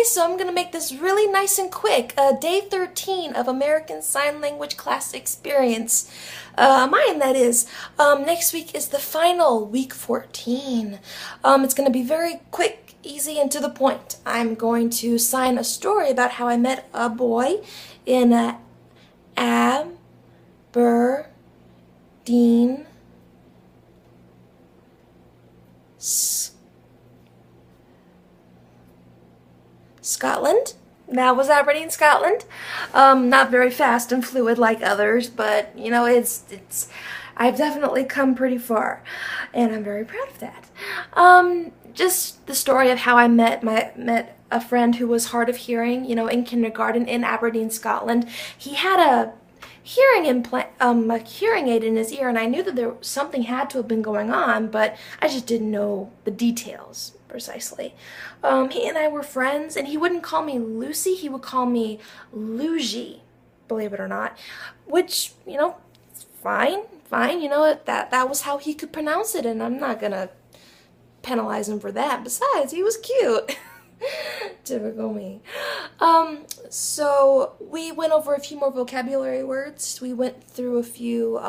so I'm gonna make this really nice and quick. Day 13 of American Sign Language class experience. Mine, that is. Next week is the final, week 14. It's gonna be very quick, easy, and to the point. I'm going to sign a story about how I met a boy in Aberdeen, Scotland. That was Aberdeen, Scotland. Not very fast and fluid like others, but you know, I've definitely come pretty far, and I'm very proud of that. Just the story of how I met a friend who was hard of hearing, you know, in kindergarten in Aberdeen, Scotland. He had a hearing implant, a hearing aid in his ear, and I knew that something had to have been going on, but I just didn't know the details precisely. He and I were friends, and he wouldn't call me Lucy, he would call me Luigi, believe it or not, which, you know, fine, you know, that was how he could pronounce it, and I'm not gonna penalize him for that. Besides, he was cute. Typical me. So we went over a few more vocabulary words. We went through a few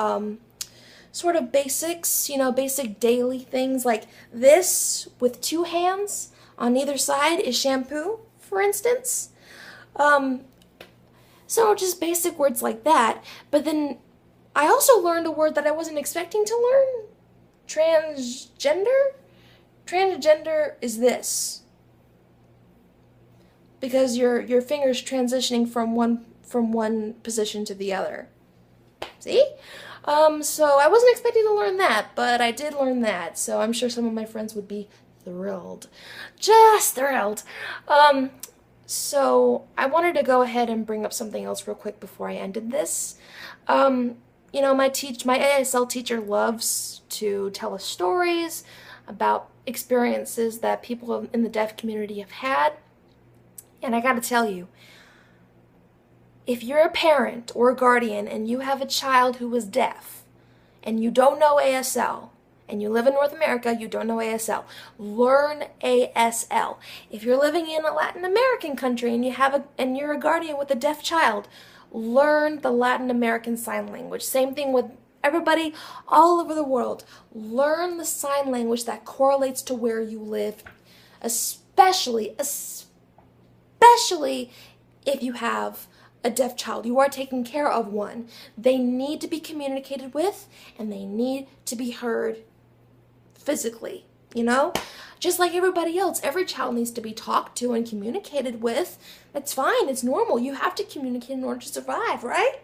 sort of basics, you know, basic daily things like this with two hands on either side is shampoo, for instance. So just basic words like that. But then I also learned a word that I wasn't expecting to learn. Transgender? Transgender is this. Because your fingers transitioning from one position to the other. See? So I wasn't expecting to learn that, but I did learn that. So I'm sure some of my friends would be thrilled. Just thrilled. So I wanted to go ahead and bring up something else real quick before I ended this. You know, my ASL teacher loves to tell us stories about experiences that people in the deaf community have had. And I gotta tell you, if you're a parent or a guardian and you have a child who is deaf and you don't know ASL, and you live in North America, you don't know ASL, learn ASL. If you're living in a Latin American country and you're a guardian with a deaf child, learn the Latin American Sign Language. Same thing with everybody all over the world. Learn the sign language that correlates to where you live, especially if you have a deaf child. You are taking care of one. They need to be communicated with, and they need to be heard physically, you know? Just like everybody else, every child needs to be talked to and communicated with. That's fine, it's normal. You have to communicate in order to survive, right?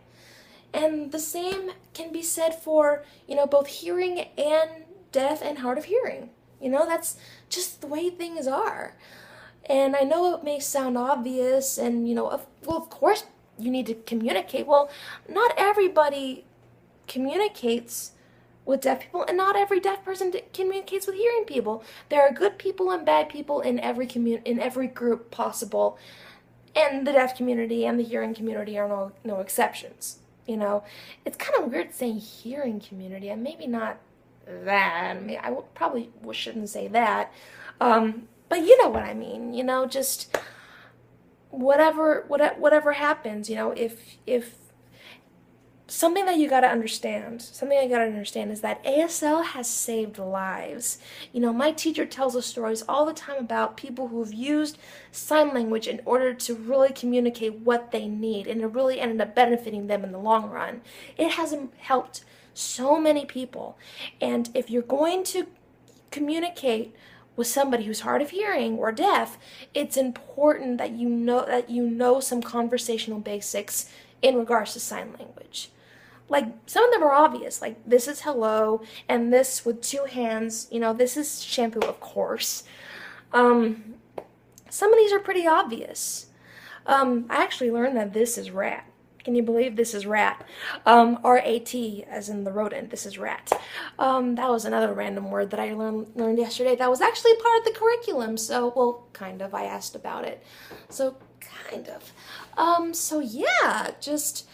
And the same can be said for, you know, both hearing and deaf and hard of hearing. You know, that's just the way things are. And I know it may sound obvious, and, you know, of course you need to communicate. Well, not everybody communicates with deaf people, and not every deaf person communicates with hearing people. There are good people and bad people in every group possible, and the deaf community and the hearing community are no exceptions. You know, it's kind of weird saying hearing community, and maybe not that. I mean, I probably shouldn't say that. But you know what I mean, you know, just whatever happens, you know, if something that you gotta understand is that ASL has saved lives. You know, my teacher tells us stories all the time about people who've used sign language in order to really communicate what they need, and it really ended up benefiting them in the long run. It has helped so many people, and if you're going to communicate with somebody who's hard of hearing or deaf, it's important that you know some conversational basics in regards to sign language. Like, some of them are obvious, like this is hello, and this with two hands, you know, this is shampoo, of course. Some of these are pretty obvious. I actually learned that this is rat. Can you believe this is rat? R-A-T, as in the rodent, this is rat. That was another random word that I learned yesterday that was actually part of the curriculum, so, well, kind of, I asked about it. So, kind of. So yeah, just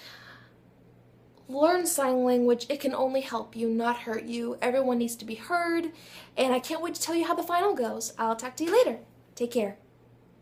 learn sign language. It can only help you, not hurt you. Everyone needs to be heard, and I can't wait to tell you how the final goes. I'll talk to you later. Take care.